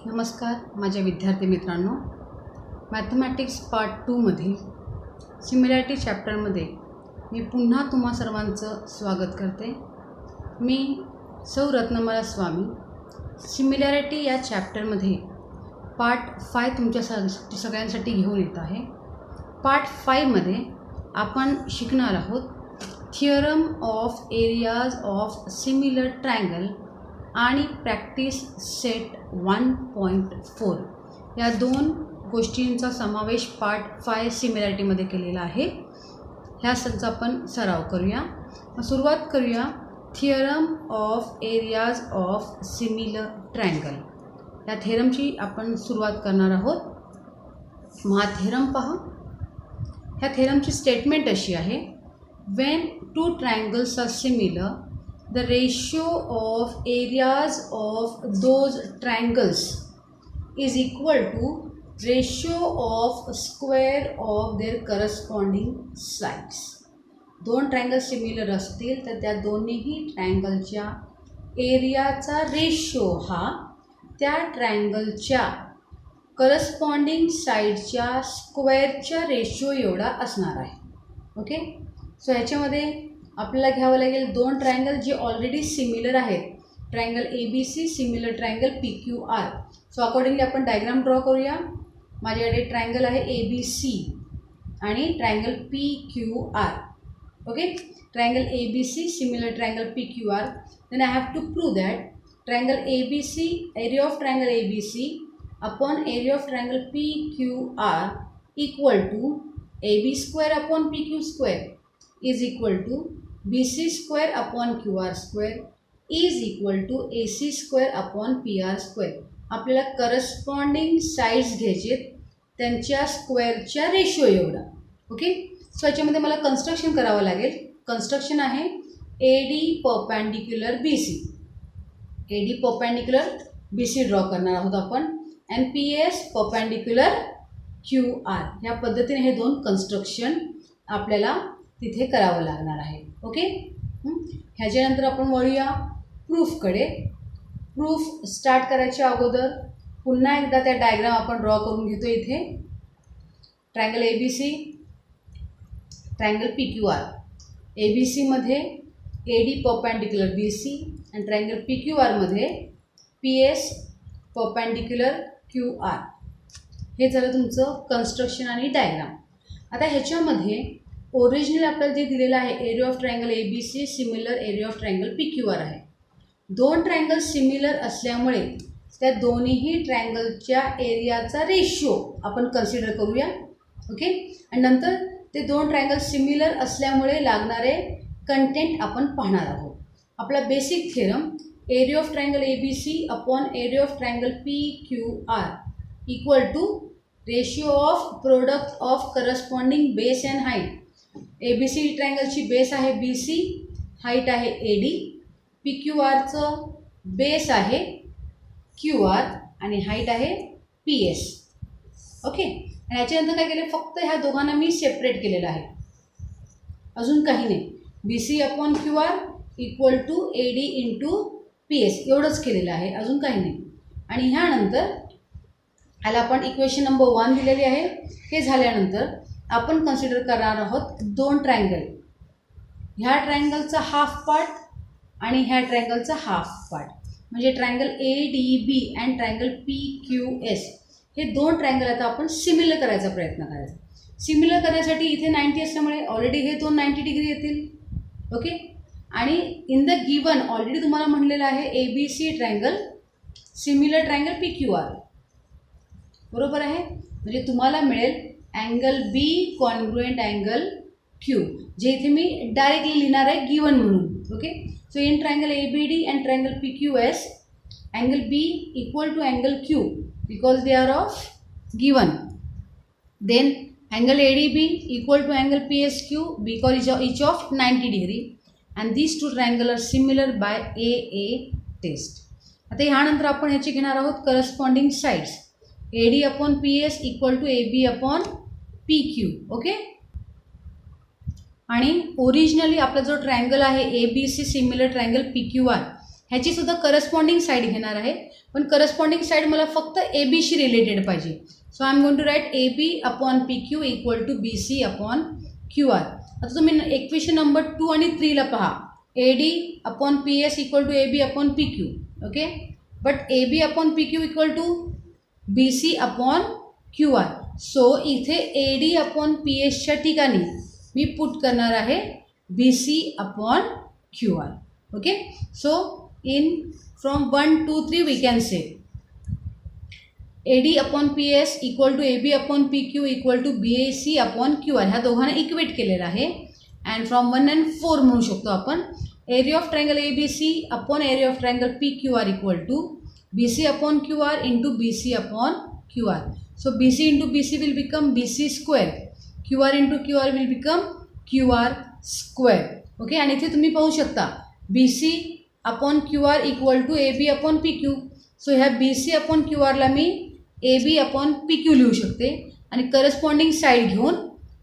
नमस्कार माझ्या विद्यार्थी मित्रांनो, मॅथमॅटिक्स पार्ट 2 मध्ये सिमिलॅरिटी चॅप्टरमध्ये मी पुन्हा तुम्हा सर्वांचं स्वागत करते। मी सौ रत्नमाला स्वामी सिमिलॅरिटी या चॅप्टरमध्ये पार्ट 5 तुमच्या सगळ्यांसाठी घेऊन येत आहे। पार्ट 5 मध्ये आपण शिकणार आहोत theorem of areas of similar triangle आणि प्रॅक्टिस सेट 1.4 या दोन गोष्टींचा समावेश पार्ट 5 सिमिलॅरिटीमध्ये केलेला आहे। ह्या सगळ्यांचा आपण सराव करूया। सुरुवात करूया theorem of areas of similar triangle या थिअरमची आपण सुरुवात करणार आहोत। मग हा थिअरम पहा। ह्या थिअरमची स्टेटमेंट अशी आहे, when two triangles are similar the ratio of areas of those triangles is equal to ratio of square of their corresponding sides। दोन ट्रायंगल सिमिलर असतील तर त्या दोन्हीही ट्रायंगलच्या एरियाचा रेशो हा त्या ट्रायंगलच्या करस्पॉन्डिंग साईडच्या स्क्वेअरच्या रेशो एवढा असणार आहे। ओके, सो ह्याच्यामध्ये आपल्याला घ्यावं लागेल दोन ट्रायंगल जे ऑलरेडी सिमिलर आहेत। Triangle ABC similar triangle PQR। So accordingly आपण डायग्राम ड्रॉ करूया। माझ्याकडे ट्रायंगल आहे ABC आणि triangle PQR। Okay, triangle ABC similar triangle PQR, then I have to prove that triangle ABC area of triangle ABC upon area of triangle PQR equal to AB square upon PQ square is equal to BC square upon QR square is equal to AC square upon PR square। आपल्याला corresponding sides घ्यायचे त्यांच्या स्क्वेअरच्या ratio एवढा। Okay, so याच्यामध्ये मला construction करावं लागेल। Construction आहे AD perpendicular BC। AD perpendicular BC draw करणार आहोत आपण आणि PS परपेंडिक्युलर QR। ह्या पद्धतीने हे दोन कन्स्ट्रक्शन आपल्याला तिथे करावं लागणार आहे। ओके, ह्याच्यानंतर आपण वळूया प्रूफकडे। प्रूफ स्टार्ट करायच्या अगोदर पुन्हा एकदा त्या डायग्राम आपण ड्रॉ करून घेतो। इथे triangle ABC triangle PQR। ABC मध्ये AD परपेंडिक्युलर BC आणि ट्रायंगल PQR मध्ये PS परपेंडिक्युलर QR। हे झालं तुमचं कन्स्ट्रक्शन आणि डायग्राम। आता ह्याच्यामध्ये ओरिजिनल आपल्याला जे दिलेलं आहे area of triangle ABC similar area of triangle PQR आहे। दोन ट्रायंगल सिमिलर असल्यामुळे त्या दोन्हीही ट्रायंगलच्या एरियाचा रेशो आपण कन्सिडर करूया। ओके, आणि नंतर ते दोन ट्रायंगल सिमिलर असल्यामुळे लागणारे कंटेंट आपण पाहणार आहोत। आपला basic theorem area of triangle ABC upon area of triangle PQR equal to ratio of product of corresponding base and height. ABC ट्रायंगलची बेस आहे BC, हाईट आहे AD, PQRचं बेस आहे QR आणि हाईट आहे PS। ओके, आणि याच्यानंतर काय केलं, फक्त ह्या दोघांना मी सेपरेट केलेलं आहे, अजून काही नाही। BC upon QR equal to AD into PS एवढंच केलेलं आहे, अजून काही नाही। आणि ह्यानंतर ह्याला आपण इक्वेशन नंबर 1 दिलेली आहे। हे झाल्यानंतर आपण कन्सिडर करणार आहोत दोन ट्रायंगल, ह्या ट्रायंगलचा हाफ पार्ट आणि ह्या ट्रायंगलचा हाफ पार्ट, म्हणजे triangle ADB and triangle PQS। हे दोन ट्रायंगल आता आपण सिमिलर करायचा प्रयत्न करायचा। सिमिलर करण्यासाठी इथे 90 असल्यामुळे ऑलरेडी हे दोन 90 डिग्री येतील। ओके, आणि इन द गिवन ऑलरेडी तुम्हाला म्हणलेलं आहे ABC triangle similar triangle PQR बरोबर आहे, म्हणजे तुम्हाला मिळेल angle B congruent angle Q, जे इथे मी डायरेक्टली लिहिणार आहे गिवन म्हणून। Okay, so in triangle ABD and triangle PQS angle B equal to angle Q because they are of given. Then angle ADB equal to angle PSQ because each of 90 degree and these two triangle are similar by AA test. आता ह्यानंतर आपण ह्याचे घेणार आहोत corresponding sides AD upon PS equal to AB upon PQ। Okay, आणि originally आपला जो triangle आहे ABC सिमिलर ट्रायंगल PQR ह्याचीसुद्धा करस्पॉन्डिंग साईड घेणार आहे, पण करस्पॉन्डिंग साईड मला फक्त ए बीशी रिलेटेड पाहिजे. So I am going to write A B upon P Q equal to B C upon Q R. आता तुम्ही इक्वेशन नंबर 2 आणि 3ला पहा. A D upon P S equal to A B upon P Q. Okay, but A B upon P Q equal to B C upon Q R. So इथे A D upon P एसच्या ठिकाणी मी put करणार आहे B C upon Q R. Okay, so in from 1 2 3 we can say AD upon PS equal to AB upon PQ equal to BAC upon QR. ह्या दोघांना equate केलेलं आहे. And from 1 and 4 म्हणू शकतो आपण area of triangle ABC upon area of triangle PQR equal to BC upon QR into BC upon QR. So BC into BC will become BC square, QR into QR will become QR square. Okay, आणि इथे तुम्ही पाहू शकता BC upon Q R equal to A B upon P Q. So ह्या B C upon Q आरला मी A B upon P Q लिहू शकते आणि करस्पॉन्डिंग साईड घेऊन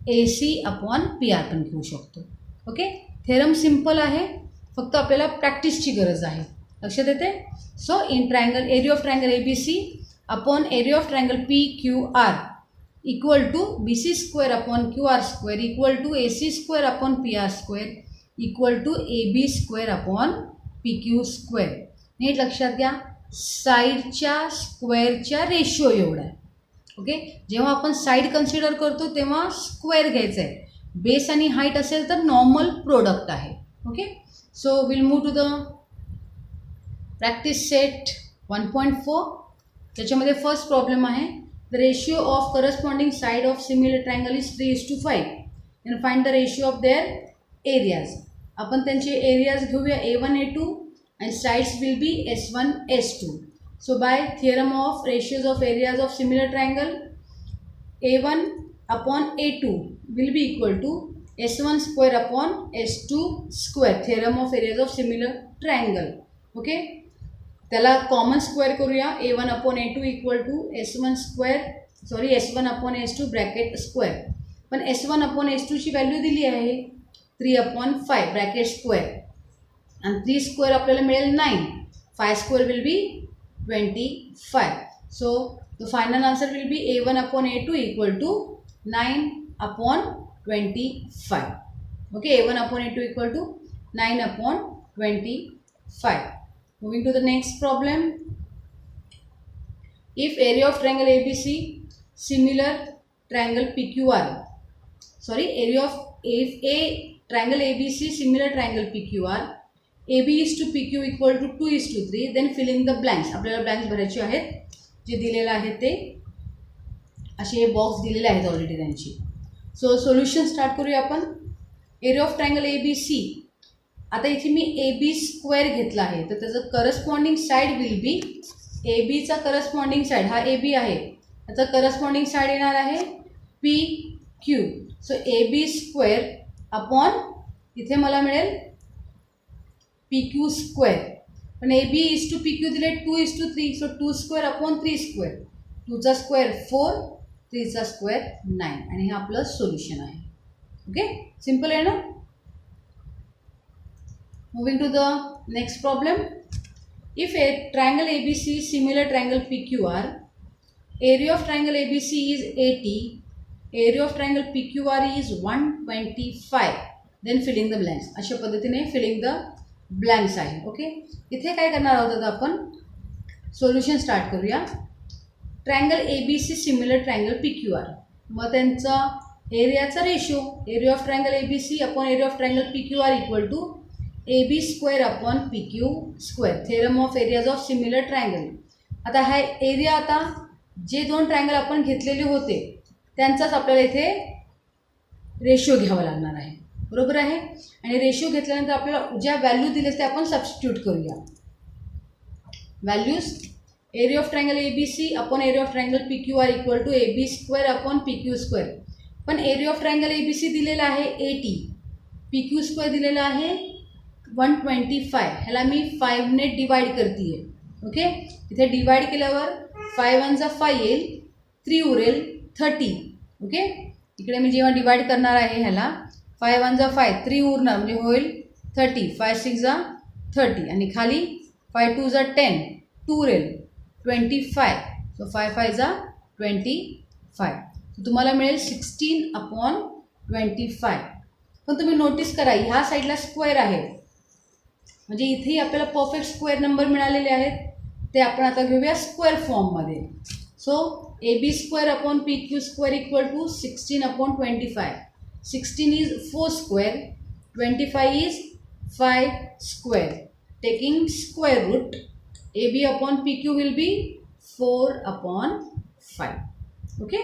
ए सी अपॉन पी आर पण घेऊ शकतो. ओके, थेरम सिम्पल आहे, फक्त आपल्याला प्रॅक्टिसची गरज आहे. लक्षात येते. So in triangle area of triangle A B C upon area of triangle P Q R equal to B C square upon Q R square equal to A C square upon P R square equal to A B square upon P Q square. नीट लक्षात घ्या, साईडच्या स्क्वेअरच्या ratio एवढा आहे. Okay, जेव्हा आपण side consider करतो तेव्हा स्क्वेअर घ्यायचं आहे. बेस आणि हाईट असेल तर नॉर्मल प्रोडक्ट आहे. Okay, so will move to the practice set 1.4. त्याच्यामध्ये फर्स्ट प्रॉब्लेम आहे the ratio of corresponding side of similar triangle is 3:5 and find the ratio of their areas. आपण त्यांचे एरियाज घेऊया A1 A2 and sides will be S1 S2. So by theorem of ratios of areas of similar triangle A1 upon A2 will be equal to S1 square upon S2 square. Theorem of areas of similar triangle. Okay, त्याला common square करूया. A1 upon A2 equal to S1 upon S2 bracket square. पण S1 upon S2ची value दिली आहे 3/5 bracket square आणि 3 square आपल्याला मिळेल 9. 5 square will be 25. So the final answer will be A1 upon A2 equal to 9/25. Okay, A1 upon A2 equal to 9/25. Moving to the next problem. If area of triangle ABC similar triangle PQR, area of if a triangle ABC similar triangle PQR, AB is to PQ equal to 2:3, then fill in the blanks. आपल्याला blanks भरायचे आहेत. जे दिलेलं आहे ते असे box दिलेले आहेत ऑलरेडी त्यांची. सो सोल्युशन स्टार्ट करूया आपण. Area of triangle ABC. आता इथे मी ए बी स्क्वेअर घेतला आहे तर त्याचं करस्पॉन्डिंग साईड विल बी ए बीचा करस्पॉन्डिंग साईड हा ए बी आहे, त्याचा करस्पॉन्डिंग साईड येणार आहे P Q. So A B square upon इथे मला मिळेल पी क्यू स्क्वेअर. पण A B is to P Q दिले 2:3. So 2 square upon 3 square. 2चा स्क्वेअर 4, 3चा स्क्वेअर 9 आणि हे आपलं सोल्युशन आहे. ओके, सिम्पल आहे ना. Moving to the next problem. If a triangle ABC is similar triangle PQR, area of triangle ABC is 80, area of triangle PQR is 125, then filling the blanks. अशा पद्धतीने filling the blanks आहे. Okay, इथे काय करणार आहोत आपण solution start करूया. Triangle ABC similar triangle PQR. मग त्यांचा एरियाचा ratio area of triangle ABC upon area of triangle PQR equal to A B square upon P Q square. Theorem of areas of similar triangle. आता हा area, आता जे दोन triangle आपण घेतलेले होते त्यांचाच आपल्याला इथे रेशो घ्यावा लागणार आहे. बरोबर आहे. आणि रेशो घेतल्यानंतर आपल्याला ज्या व्हॅल्यू दिले ते आपण सबस्टिट्यूट करूया. Values area of triangle A B C upon area of triangle P Q R equal to A B square upon P Q square. पण area of triangle A B C दिलेला आहे 80, P Q square दिलेला आहे 125. ह्याला मी 5ने divide करते आहे. Okay, इथे divide केल्यावर 5 1 5 येईल, 3 उरेल 30. ओके, इकडे मी जेव्हा डिवाइड करणार आहे ह्याला 5 1 5 3 उरणार म्हणजे होईल 30. 5 6 30 आणि खाली 5 2 is 10, 2 रेल 25. So 5 5 is 25. तुम्हाला मिळेल 16/25. पण तुम्ही नोटीस करा ह्या साईडला स्क्वेअर आहे, म्हणजे इथेही आपल्याला परफेक्ट स्क्वेअर नंबर मिळालेले आहेत. ते आपण आता घेऊया स्क्वेअर फॉर्ममध्ये. So AB square upon PQ square equal to 16/25. 16 is 4 square, 25 is 5 square. Taking square root, AB upon PQ will be 4/5. Okay.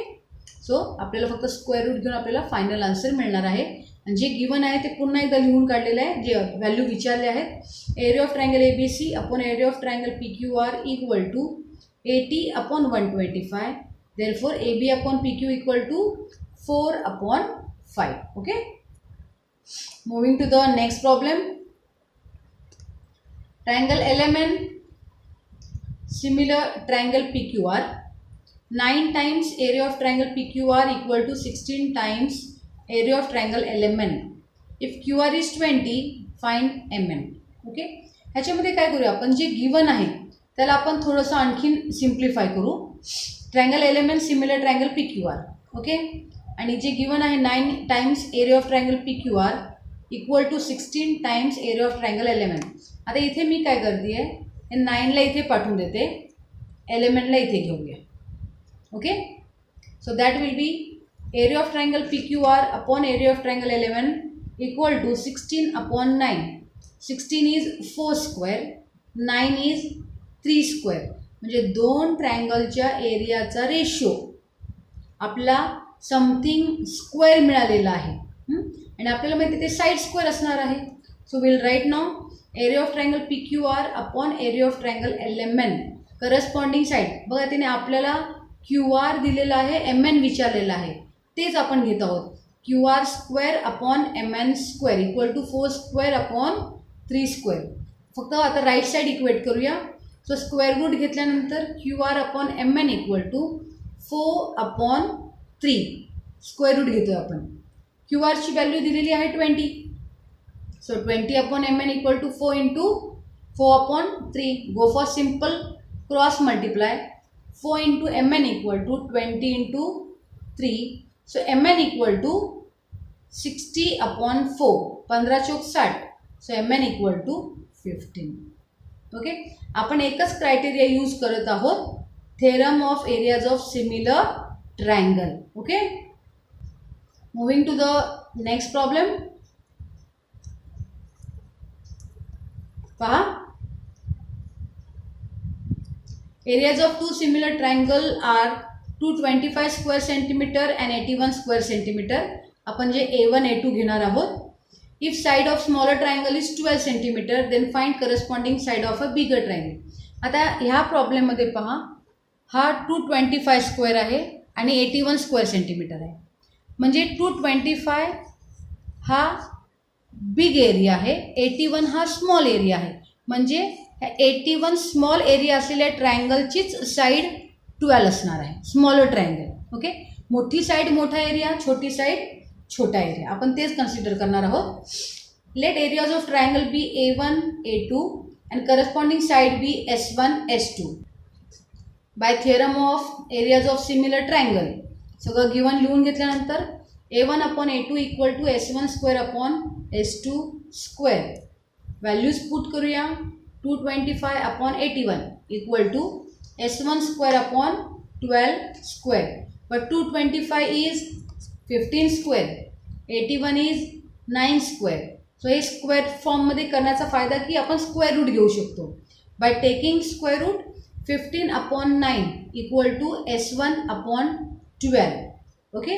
So आपल्याला फक्त स्क्वेअर रूट घेऊन आपल्याला फायनल आन्सर मिळणार आहे. आणि जे गिवन आहे ते पुन्हा एकदा लिहून काढलेलं आहे, जे व्हॅल्यू विचारले आहेत. Area of triangle ABC upon area of triangle PQR equal to 80/125. Therefore AB upon PQ equal to 4/5. Okay. Moving to the next problem. Triangle LMN similar triangle PQR. 9 times area of triangle PQR equal to 16 times area of triangle LMN. If QR is 20, find MM. Okay. ह्याच्यामध्ये काय करूया आपण, जे given आहे त्याला आपण थोडंसं आणखीन सिम्प्लिफाय करू. Triangle LMN similar triangle PQR. Okay. आणि जे गिवन आहे 9 times area of triangle PQR equal to 16 times area of triangle LMN. आता इथे मी काय करते आहे, 9ला इथे पाठवून देते, LMNला इथे घेऊया. Okay. So that will be area of triangle PQR upon area of triangle LMN equal to 16/9. 16 is 4 square, 9 is 3 square. म्हणजे दोन ट्रायंगलच्या एरियाचा रेशो आपला समथिंग स्क्वेअर मिळालेला आहे. आणि आपल्याला माहिती ते साईड स्क्वेअर असणार आहे. So will write now area of triangle PQR upon area of triangle LMN corresponding side. बघा तिने आपल्याला QR दिलेला आहे, MN विचारलेला आहे, तेच आपण घेत आहोत. QR square upon MN square equal to 4 square upon 3 square. फक्त आता राईट साईड इक्वेट करूया. सो स्क्वेअर रूट घेतल्यानंतर QR upon MN equal to 4/3 square root घेतो आपण. QRची व्हॅल्यू दिलेली आहे 20. So 20/MN equal to 4 into 4/3. Go for simple cross multiply. 4 into MN equal to 20 into 3. So MN equal to 60/4. 15 चौक 60. So MN equal to 15. Okay. आपण एकच criteria use करत आहोत, theorem of areas of similar triangle. Okay. Moving to the next problem. पहा, areas of two similar triangle are 225 square centimeter and 81 square centimeter. आपण जे A1 A2 घेणार आहोत. If side of smaller triangle is 12 centimeter, then find corresponding side of a bigger triangle. आता ह्या प्रॉब्लेममध्ये पहा, हा 225 स्क्वेअर आहे आणि 81 स्क्वेअर सेंटीमीटर आहे. म्हणजे 225 हा बिग एरिया आहे, 81 हा स्मॉल एरिया आहे. म्हणजे 81 स्मॉल एरिया असलेल्या ट्रायंगलचीच साईड 12 असणार आहे, स्मॉलर ट्रायंगल. ओके. मोठी साईड मोठा एरिया, छोटी साईड छोटा एरिया, आपण तेच कन्सिडर करणार आहोत. Let areas of triangle be A1 A2 and corresponding side be S1 S2 by theorem of areas of similar triangle. सगळं गिवन लिहून घेतल्यानंतर A1/A2 equal to S1 square upon S2 square. Values put करूया. 225/81 equal to S1 square upon 12 square. But 225 is 15 square, 81 is 9 square. So हे square फॉर्ममध्ये करण्याचा फायदा की आपण स्क्वेअर रूट घेऊ शकतो. By taking square root 15/9 equal to S1/12. Okay.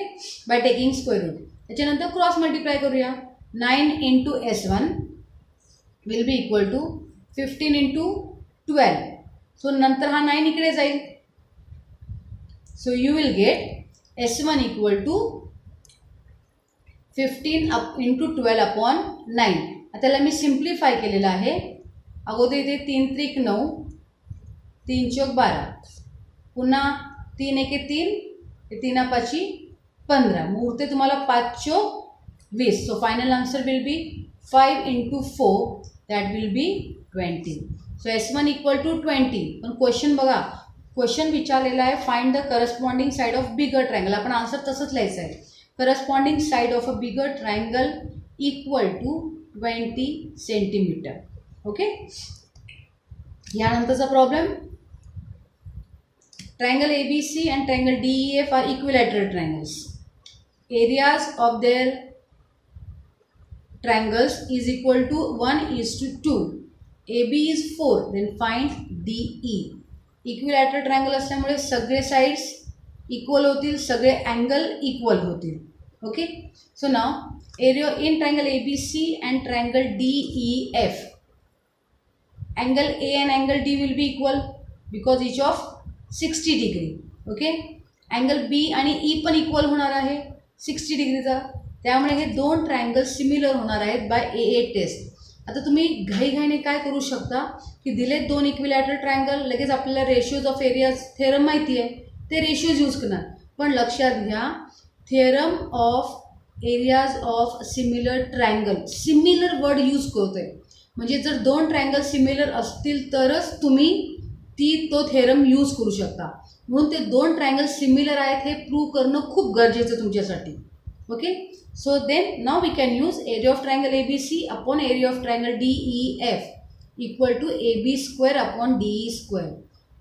By taking square root. त्याच्यानंतर क्रॉस मल्टिप्लाय करूया. 9 into S1 will be equal to 15 into 12. So नंतर हा 9 इकडे जाईल. So you will get S1 equal to 15 into 12/9. त्याला मी simplify केलेलं आहे. अगोदर इथे 3 त्रिक 9, 3 चौक 12, पुन्हा 3 एके 3, 3 पाची 15, मग उरते तुम्हाला 5 चौक 20. So final answer will be 5 into 4, that will be 20. So S1 equal to 20. पण क्वेश्चन बघा, क्वेश्चन विचारलेला आहे find the corresponding side of bigger triangle. आपण आन्सर तसंच लिहायचं आहे. Corresponding side of a bigger triangle equal to 20 centimetre. Okay. यानंतरचा problem, triangle ABC and triangle DEF are equilateral triangles. Areas of their triangles is equal to 1:2. AB is 4. Then find DE. Equilateral triangle असल्यामुळे सगळे sides equal होतील, सगळे angle equal होतील. Okay. So now area in triangle ABC and triangle DEF, angle A and angle D will be equal because each of 60 degree. Okay. Angle B आणि E पण equal होणार आहे 60 डिग्रीचा. त्यामुळे हे दोन ट्रायंगल सिमिलर होणार आहेत बाय AA टेस्ट. आता तुम्ही घाईघाईने काय करू शकता की दिलेत दोन इक्विलॅटरल ट्रायंगल, लगेच आपल्याला रेशियोज ऑफ एरियाज थेरम माहिती आहे, ते रेशियोज यूज करणार. पण लक्षात घ्या, theorem of areas of similar triangle, similar word use करतोय. म्हणजे जर दोन ट्रायंगल सिमिलर असतील तरच तुम्ही तो थेरम यूज करू शकता. म्हणून ते दोन ट्रायंगल सिमिलर आहेत हे प्रूव्ह करणं खूप गरजेचं तुमच्यासाठी. Okay. So then now we can use area of triangle ABC upon area of triangle DEF equal to AB square upon DE square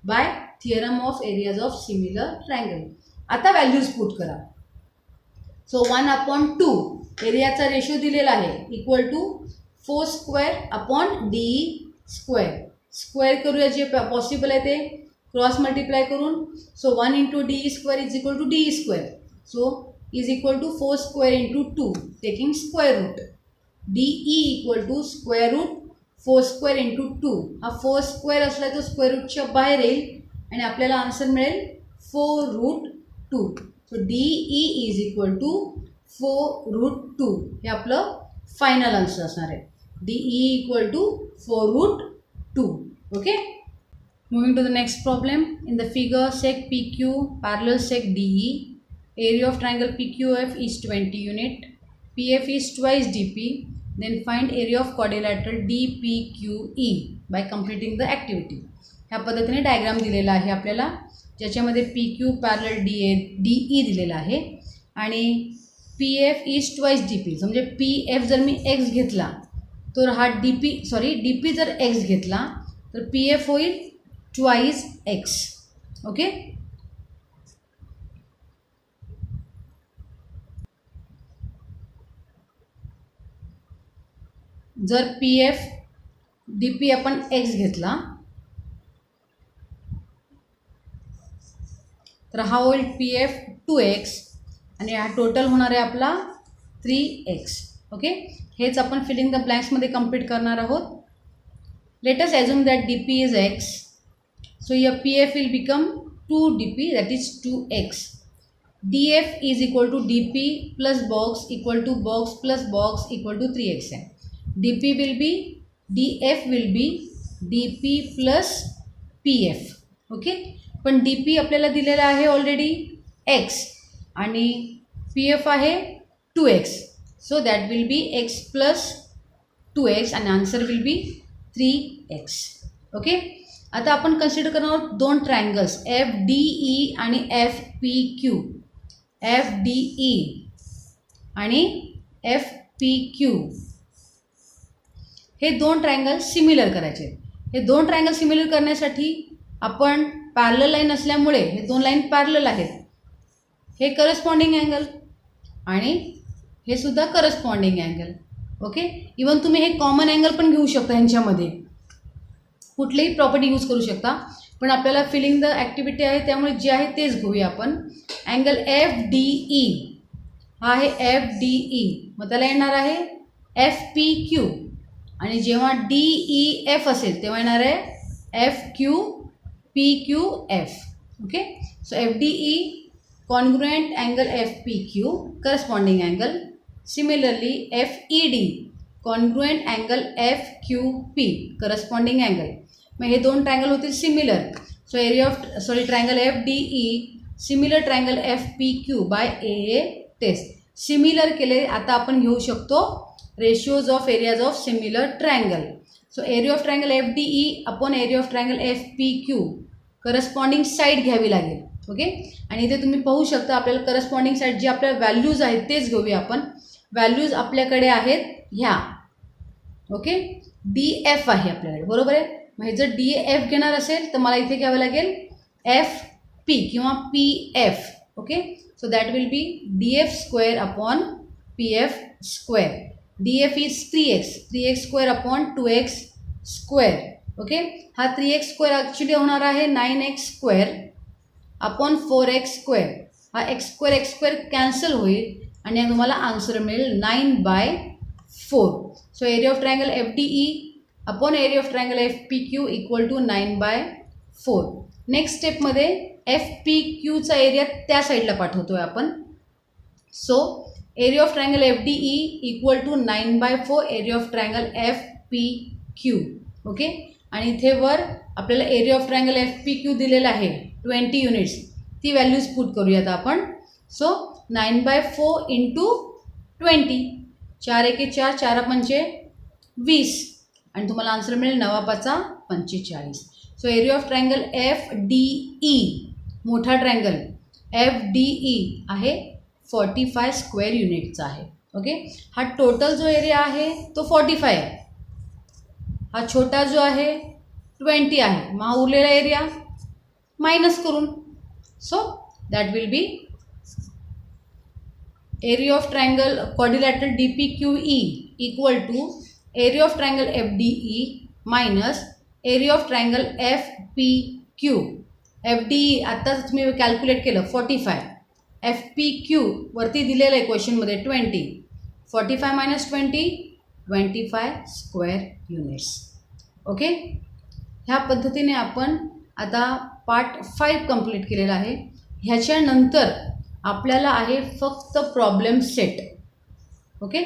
by theorem of areas of similar triangle. आता values put करा. So 1/2 एरियाचा ratio दिलेला आहे equal to 4 square upon DE square. Square करूया, जे possible आहे ते cross multiply करून. So 1 into DE square is equal to DE square. So is equal to 4 square into 2 taking square root. DE equal to square root 4 square into 2. हा 4 square असला तो square रूटच्या बाहेर येईल आणि आपल्याला आन्सर मिळेल 4√2. So DE is equal to 4√2. हे आपलं फायनल आन्सर असणार आहे. DE equal to 4√2. Okay. Moving to the next problem. In the figure, sec PQ parallel sec DE. Area of triangle PQF is 20 unit. PF is twice DP. Then find area of quadrilateral DPQE by completing the activity. ह्या पद्धतीने diagram दिलेला आहे आपल्याला, ज्याच्यामध्ये PQ parallel DE दिलेला आहे आणि PF is twice DP. म्हणजे PF जर मी x घेतला तर हा DP जर x घेतला तर PF होईल ट्वाइस x. ओके. जर PF DP आपण x घेतला तर हा होईल PF 2x आणि हा टोटल होणार आहे आपला 3x. ओके. हेच आपण फिलिंग द ब्लँक्समध्ये कंप्लीट करणार आहोत. Let us assume that DP is x. So your PF will become 2DP, that is 2x. DF is equal to DP plus box equal to box plus box equal to 3x. DF will be DP plus PF. Okay. पण DP आपल्याला दिलेला आहे already x आणि PF आहे 2x. So that will be x plus 2x and answer will be 3x. Okay. आता आपण consider करणार आहोत दोन ट्रायंगल्स FDE आणि FPQ. FDE आणि FPQ हे दोन ट्रायंगल सिमिलर करायचे. हे दोन ट्रायंगल सिमिलर करण्यासाठी आपण पॅरलल लाईन असल्यामुळे हे दोन लाईन पॅरलल आहेत. हे करस्पॉन्डिंग अँगल आणि हे सुद्धा करस्पॉन्डिंग अँगल. ओके. इवन तुम्ही हे कॉमन अँगल पण घेऊ शकता, ह्यांच्यामध्ये कुठलीही प्रॉपर्टी यूज करू शकता. पण आपल्याला फिलिंग द ॲक्टिव्हिटी आहे त्यामुळे जे आहे तेच घेऊया आपण. अँगल FDE हा आहे FDE, मग त्याला येणार आहे FPQ आणि जेव्हा DEF असेल तेव्हा येणार आहे FQPQF. Okay. So FDE congruent angle FPQ corresponding angle. Similarly FED congruent angle FQP corresponding angle. मग हे दोन ट्रायंगल होतील similar. So triangle FDE similar triangle FPQ by AA test. Similar केले. आता आपण घेऊ शकतो ratios of areas of similar triangle. So area of triangle F D E upon area of triangle F P Q corresponding side घ्यावी लागेल. Okay, आणि इथे तुम्ही पाहू शकता आपल्याला करस्पॉन्डिंग साईड जे आपल्या व्हॅल्यूज आहेत तेच घेऊया आपण. व्हॅल्यूज आपल्याकडे आहेत ह्या. ओके, डी एफ आहे आपल्याकडे, बरोबर आहे. मग हे जर डी एफ घेणार असेल तर मला इथे घ्यावं लागेल एफ पी किंवा P F. Okay, so that will be D F square upon P F square. D F is 3x square upon 2x square. Okay, हा 3x स्क्वेअर ॲक्च्युली होणार आहे 9x square upon 4x square. हा X square cancel होईल आणि तुम्हाला answer मिळेल 9/4. So area of triangle F D E upon area of triangle F P Q equal to 9/4. Next स्टेपमध्ये F P क्यूचा area त्या साईडला पाठवतो आहे आपण. So area of triangle F D E equal to 9/4 area of triangle F P Q. Okay, आणि इथे वर आपल्याला area of triangle F P Q दिलेला आहे 20 युनिट्स. ती व्हॅल्यूज पुट करूयात आपण. सो 9/4 इंटू 20, 4 एके 4, 4 पंचे 20 आणि तुम्हाला आन्सर मिळेल 9×5=45. So area of triangle F D E, मोठा ट्रायंगल एफ डी ई आहे 45 स्क्वेअर युनिटचा आहे. ओके, हा टोटल जो एरिया आहे तो 45 आहे. हा छोटा जो आहे 20 आहे. मग हा उरलेला एरिया मायनस करून. So that will be area of triangle quadrilateral D P Q E equal to area of triangle F D E minus area of triangle F P Q. F D E आत्ताच मी calculate केलं 45. F P Q वरती दिलेलं आहे क्वेश्चनमध्ये 20. 45 minus 20, 25 square units. Okay, ह्या पद्धतीने आपण आता पार्ट 5 कंप्लीट केलेला आहे. ह्याच्यानंतर आपल्याला आहे फक्त problem set. Okay,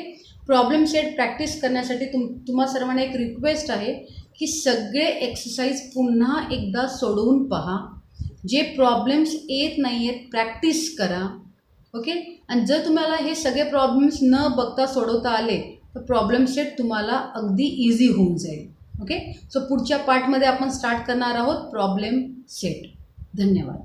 problem set practice करण्यासाठी तुम्हा सर्वांना एक रिक्वेस्ट आहे की सगळे एक्सरसाइज पुन्हा एकदा सोडवून पहा. जे प्रॉब्लेम्स येत नाही आहेत प्रॅक्टिस करा. ओके, आणि जर तुम्हाला हे सगळे प्रॉब्लेम्स न बघता सोडवता आले तर प्रॉब्लेम सेट तुम्हाला अगदी इझी होऊन जाईल. ओके, सो पुढच्या पार्टमध्ये आपण स्टार्ट करणार आहोत प्रॉब्लेम सेट. धन्यवाद.